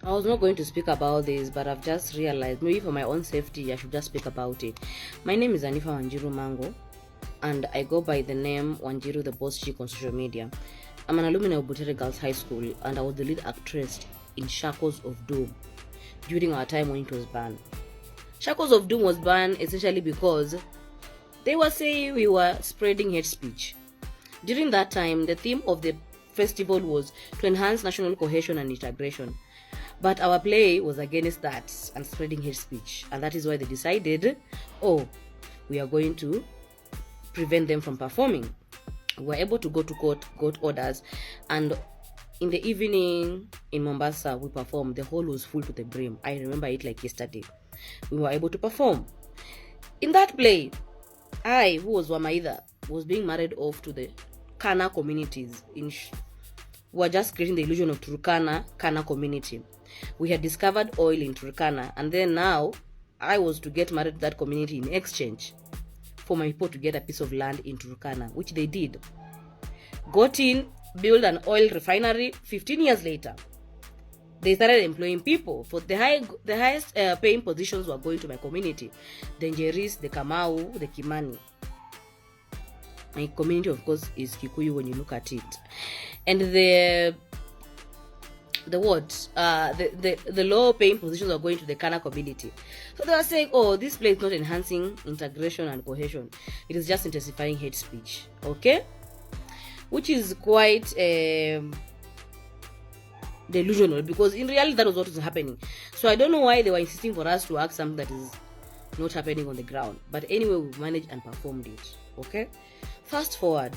I was not going to speak about this, but I've just realized maybe for my own safety, I should just speak about it. My name is Anifa Wanjiru Mango, and I go by the name Wanjiru the Boss Chick on social media. I'm an alumni of Butere Girls High School, and I was the lead actress in Shackles of Doom during our time when it was banned. Shackles of Doom was banned essentially because they were saying we were spreading hate speech. During that time, the theme of the festival was to enhance national cohesion and integration. But our play was against that and spreading hate speech. And that is why they decided, we are going to prevent them from performing. We were able to go to court, got orders, and in the evening in Mombasa, we performed. The hall was full to the brim. I remember it like yesterday. We were able to perform. In that play, I, who was Wamaida, was being married off to the Kana communities. We were just creating the illusion of Kana community. We had discovered oil in Turkana, and then now I was to get married to that community in exchange for my people to get a piece of land in Turkana, which they did. Got in, built an oil refinery. 15 years later, they started employing people. For the highest paying positions were going to my community. The Njeris, the Kamau, the Kimani. My community, of course, is Kikuyu when you look at it. And the low paying positions are going to the Kana community. So they were saying, this place is not enhancing integration and cohesion. It is just intensifying hate speech. Okay? Which is quite delusional, because in reality that was what was happening. So I don't know why they were insisting for us to act something that is not happening on the ground. But anyway, we managed and performed it. Okay? Fast forward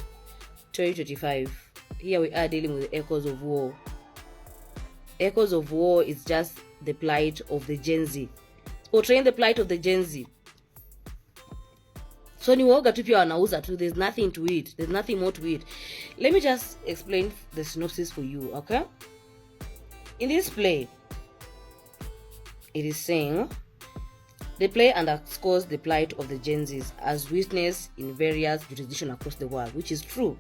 2025. Here we are dealing with the echoes of war. Echoes of War is just the plight of the Gen Z. It's portraying the plight of the Gen Z. So ni woga tu pia wanauza tu. There's nothing to it. There's nothing more to it. Let me just explain the synopsis for you, okay? In this play, it is saying, the play underscores the plight of the Gen Zs as witnessed in various jurisdictions across the world, which is true.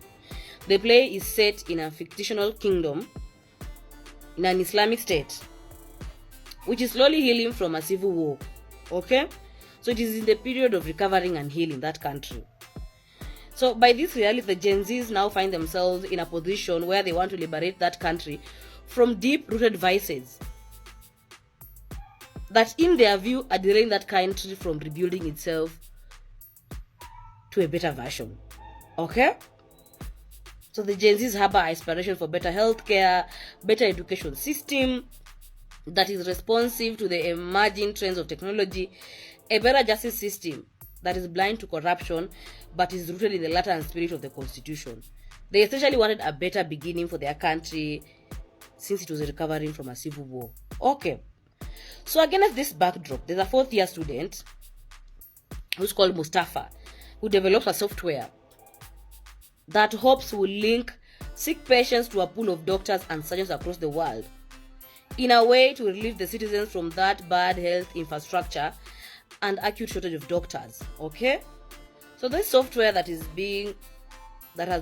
The play is set in a fictional kingdom in an Islamic state, which is slowly healing from a civil war. Okay? So it is in the period of recovering and healing that country. So by this reality, the Gen Zs now find themselves in a position where they want to liberate that country from deep-rooted vices that, in their view, are delaying that country from rebuilding itself to a better version. Okay? So the Gen Z's harbor aspiration for better healthcare, better education system that is responsive to the emerging trends of technology, a better justice system that is blind to corruption but is rooted in the letter and spirit of the Constitution. They essentially wanted a better beginning for their country since it was recovering from a civil war. Okay. So against this backdrop, there's a fourth-year student who's called Mustafa, who developed a software that hopes will link sick patients to a pool of doctors and surgeons across the world in a way to relieve the citizens from that bad health infrastructure and acute shortage of doctors. Okay? So this software that has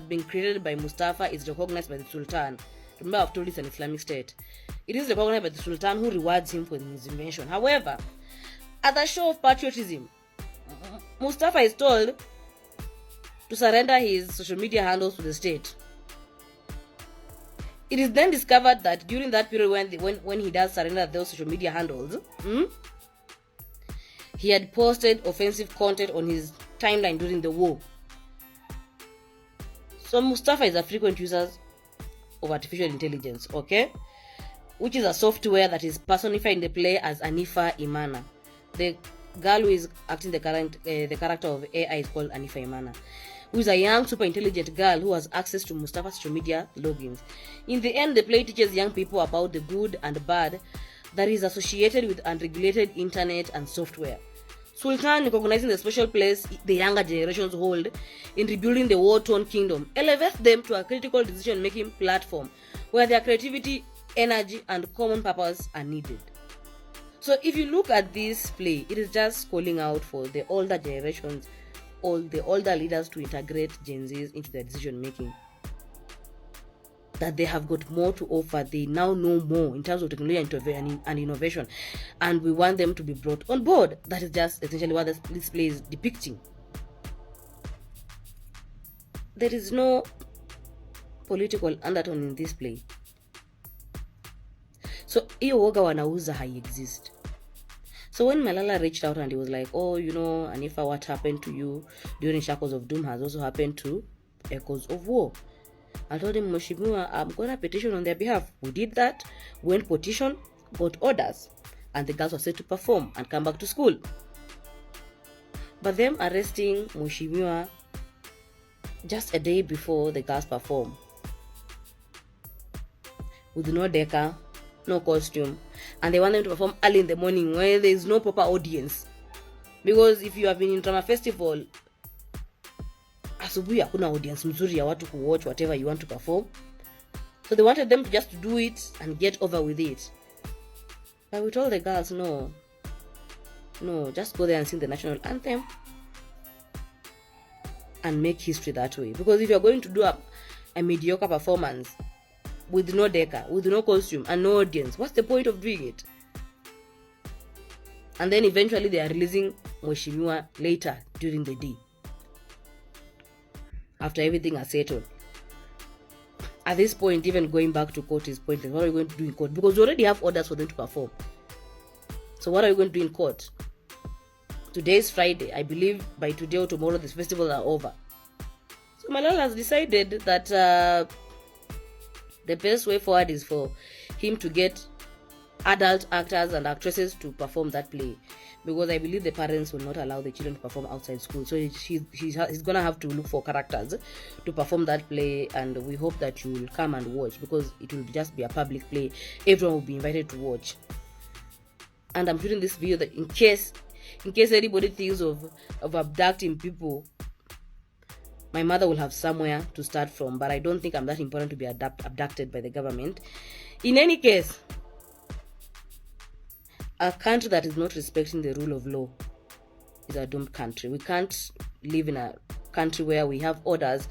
been created by Mustafa is recognized by the Sultan. Remember, I've told you it's an Islamic state. It is recognized by the Sultan, who rewards him for his invention. However, as a show of patriotism, Mustafa is told to surrender his social media handles to the state. It is then discovered that during that period when he does surrender those social media handles, he had posted offensive content on his timeline during the war. So Mustafa is a frequent user of artificial intelligence, okay? Which is a software that is personified in the play as Anifa Imana. The girl who is acting the character of AI is called Anifa Imana, who is a young, super intelligent girl who has access to Mustafa's social media logins. In the end, the play teaches young people about the good and bad that is associated with unregulated internet and software. Sultan, recognizing the special place the younger generations hold in rebuilding the war-torn kingdom, elevates them to a critical decision-making platform where their creativity, energy, and common purpose are needed. So if you look at this play, it is just calling out for the older generations, all the older leaders to integrate Gen Zs into their decision making. that they have got more to offer. They now know more in terms of technology and innovation, and we want them to be brought on board. That is just essentially what this play is depicting. There is no political undertone in this play. So hiyo woga wanauza exist. So when Malala reached out and he was like, oh, you know, Anifa, what happened to you during Shackles of Doom has also happened to Echoes of War. I told him, Mheshimiwa, I'm going to petition on their behalf. We did that, went petition, got orders, and the girls were set to perform and come back to school. But them arresting Mheshimiwa just a day before the girls perform, with no deca, no costume, and they want them to perform early in the morning where there is no proper audience. Because if you have been in drama festival, asubuhi hakuna audience mzuri ya watu kuwatch whatever you want to perform. So they wanted them to just do it and get over with it. But we told the girls, no, just go there and sing the national anthem and make history that way. Because if you're going to do a mediocre performance with no deca, with no costume and no audience, what's the point of doing it? And then eventually they are releasing Mheshimiwa later during the day, after everything has settled. At this point, even going back to court is pointless. What are you going to do in court? Because you already have orders for them to perform. So what are you going to do in court? Today is Friday. I believe by today or tomorrow these festivals are over. So Malala has decided that the best way forward is for him to get adult actors and actresses to perform that play, because I believe the parents will not allow the children to perform outside school. So he's gonna have to look for characters to perform that play, and we hope that you will come and watch, because it will just be a public play. Everyone will be invited to watch. And I'm shooting this video that in case anybody thinks of abducting people, my mother will have somewhere to start from. But I don't think I'm that important to be abducted by the government. In any case, a country that is not respecting the rule of law is a doomed country. We can't live in a country where we have orders,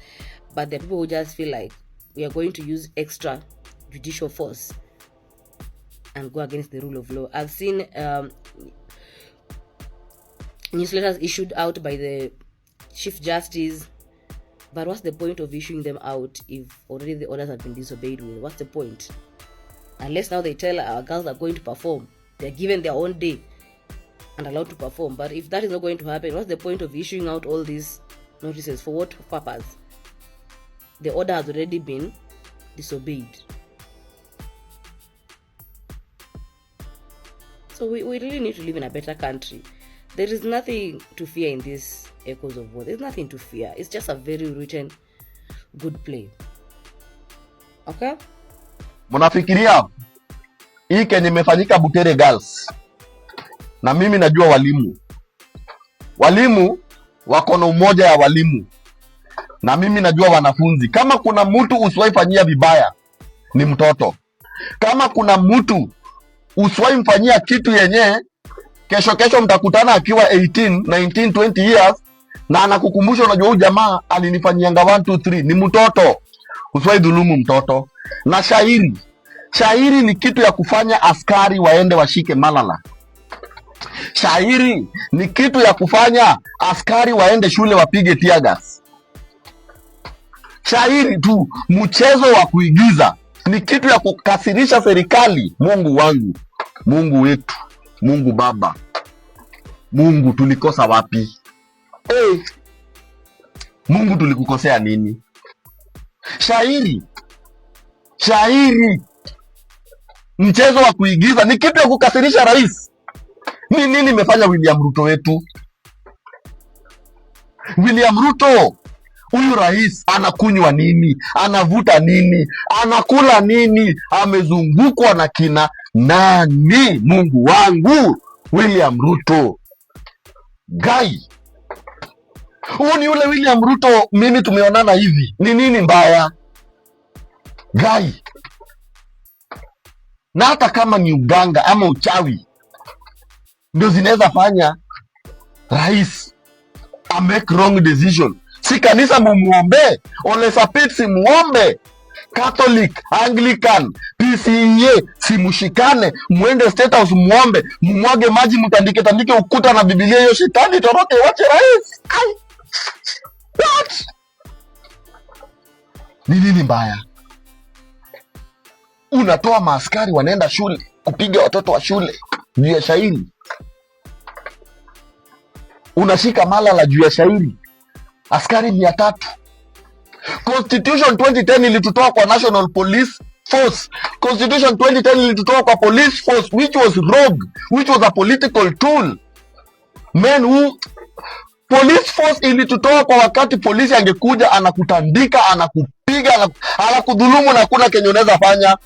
but the people who just feel like we are going to use extra judicial force and go against the rule of law. I've seen newsletters issued out by the Chief Justice, but what's the point of issuing them out if already the orders have been disobeyed with? What's the point? Unless now they tell our girls are going to perform. They're given their own day and allowed to perform. But if that is not going to happen, what's the point of issuing out all these notices? For what purpose? The order has already been disobeyed. So we really need to live in a better country. There is nothing to fear in this Echoes of War. There's nothing to fear. It's just a very written, good play. Okay? Munafikiria hii kenye imefanyika Butere girls, na mimi najua walimu wako na umoja ya walimu, na mimi najua wanafunzi. Kama kuna mtu usiwaifanyia vibaya ni mtoto. Kama kuna mtu usiwaimfanyia kitu yenye kesho mtakutana akiwa 18, 19, 20 years na anakukumbusha, unajua huyu jamaa alinifanyianga 1 2 3, ni mtoto. Usiwaidhulumu mtoto. Na shairi ni kitu ya kufanya askari waende washike Malala. Shairi ni kitu ya kufanya askari waende shule wapige tear gas. Shairi tu, mchezo wa kuigiza, ni kitu ya kukasirisha serikali. Mungu wangu, Mungu wetu, Mungu Baba, Mungu tulikosa wapi? Mungu tulikukosea nini? Shairi mchezo wa kuigiza, ni kitu ya kukasirisha rais. Ni nini imefanya William Ruto wetu? William Ruto, huyu rais anakunywa nini? Anavuta nini? Anakula nini? Amezungukwa na kina nani? Mungu wangu, William Ruto. Guy, huu ni ule William Ruto mimi tumeonana hivi. Ni nini mbaya? Guy, na hata kama ni uganga ama uchawi ndio zinaweza fanya rais make wrong decision, si kanisa mumuombe, Ole Sapit si muombe, Catholic, Anglican, PCEA, simushikane, muende State House muombe, mumwage maji, mtandike ukuta na Biblia, hiyo shetani toroke, wache rais. What? Ni nini mbaya? Unatoa maaskari wanaenda shule kupiga watoto wa shule juu ya shairi. Unashika Malala juu ya shairi, askari 300. Constitution 2010 ilitutoa kwa National Police Force. Constitution 2010 ilitutoa kwa Police Force, which was rogue, which was a political tool. Police Force ilitutoa kwa wakati polisi angekuja anakutandika, anakupiga, anakudhulumu na kuna kenye unaweza fanya.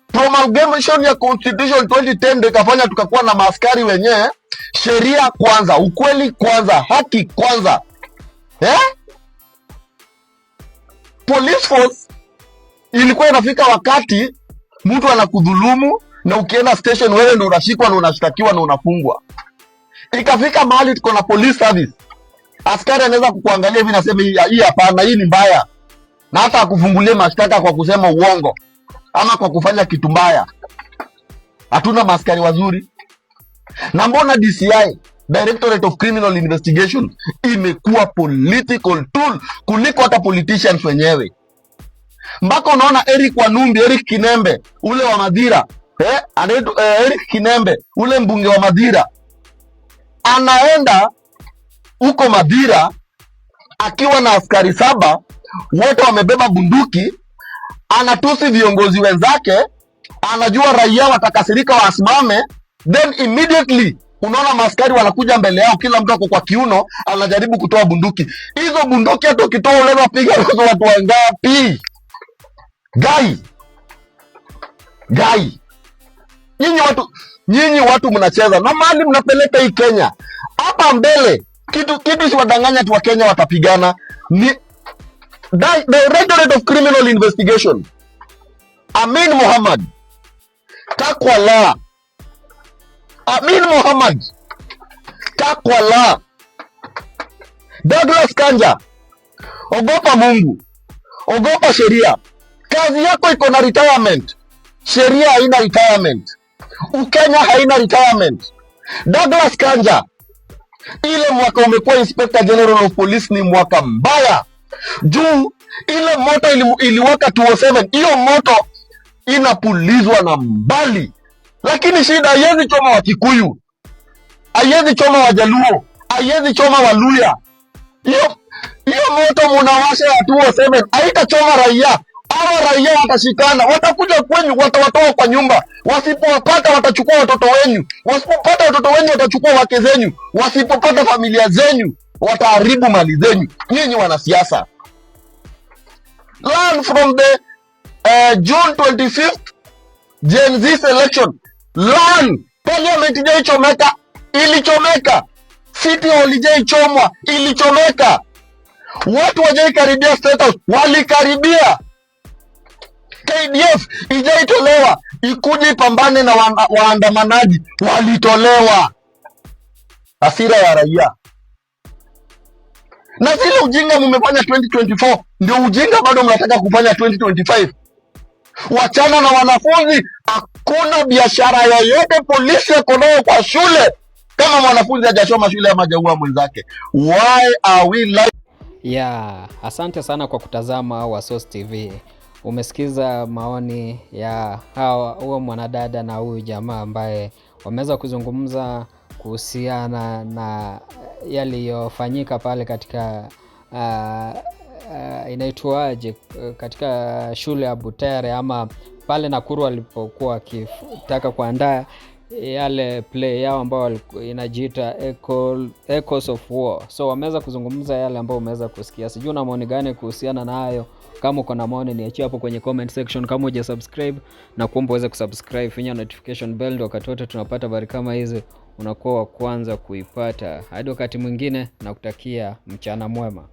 Promulgation ya Constitution 2010 ndio ikafanya tukakuwa na maaskari wenyewe. Sheria kwanza, ukweli kwanza, haki kwanza. Police Force ilikuwa inafika wakati mtu anakudhulumu na ukienda station wewe ndio unashikwa na unashtakiwa na unafungwa. Ikafika mahali tuko na police service. Askari anaweza kukuangalia hivi na sema hii hapana, hii ni mbaya. Na hata akufungulie mashtaka kwa kusema uongo ama kwa kufanya kitu mbaya. Hatuna maaskari wazuri. Na mbona DCI, Directorate of Criminal Investigation, imekuwa political tool kuliko hata politicians wenyewe. Mpaka unaona Eric Kinembe ule wa Madira, Eric Kinembe ule mbunge wa Madira anaenda huko Madira akiwa na askari 7, wote wamebeba bunduki, anatusi viongozi wenzake, anajua raia watakasirika wasimame, then immediately unaona maaskari wanakuja mbele yao, kila mtu ako kwa kiuno, anajaribu kutoa bunduki. Hizo bunduki hata ukitoa unaweza piga watu wangapi? Guy. Nyinyi watu mnacheza na mali mnapeleka hii Kenya. Hapa mbele kitu siwadanganya tu wa Kenya watapigana. Ni Directorate of Criminal Investigation, Amin Mohammed, Takwala, Douglas Kanja, ogopa Mungu, ogopa sheria. Kazi yako iko na retirement, sheria haina retirement, Ukenya haina retirement. Douglas Kanja, ile mwaka umekuwa Inspector General of Police ni mwaka mbaya. Juu ile moto iliwaka 207, hiyo moto inapulizwa na mbali. Lakini shida haiwezi choma wa Kikuyu, haiwezi choma wa Jaluo, haiwezi choma wa Luya. Hiyo moto munawasha ya 207 haitachoma raia. Hawa raia watashikana, watakuja kwenyu, watawatoa kwa nyumba. Wasipopata watachukua watoto wenyu, wasipopata watoto wenyu watachukua wake zenyu, wasipopata familia zenyu wataharibu mali zenyu. Nyinyi wanasiasa, learn from the June 25th Gen Z election. Learn. Parliament ilichomeka, City Hall ilichomwa, ilichomeka. Watu wajaikaribia State House, walikaribia. KDF ijaitolewa ikuje ipambane na waandamanaji, walitolewa. Hasira ya raia. Na zile ujinga mumefanya 2024 ndio ujinga bado mnataka kufanya 2025. Wachana na wanafunzi. Hakuna biashara yoyote polisi yako nayo kwa shule kama mwanafunzi hajasoma shule ama hajaua mwenzake. Why are we like... Asante sana kwa kutazama Wasource TV. Umesikiza maoni ya huo mwanadada na huyu jamaa ambaye wameweza kuzungumza kuhusiana na yaliyofanyika pale katika inaitwaje, katika shule ya Butere ama pale Nakuru walipokuwa wakitaka kuandaa yale play yao ambao inajiita Echoes of War. So wameweza kuzungumza yale ambao umeweza kusikia. Sijui una maoni gani kuhusiana na hayo? Kama uko na maoni niachie hapo kwenye comment section. Kama hujasubscribe na kuomba uweze kusubscribe, finya notification bell ndio wakati wote tunapata habari kama hizi unakuwa wa kwanza kuipata. Hadi wakati mwingine, nakutakia mchana mwema.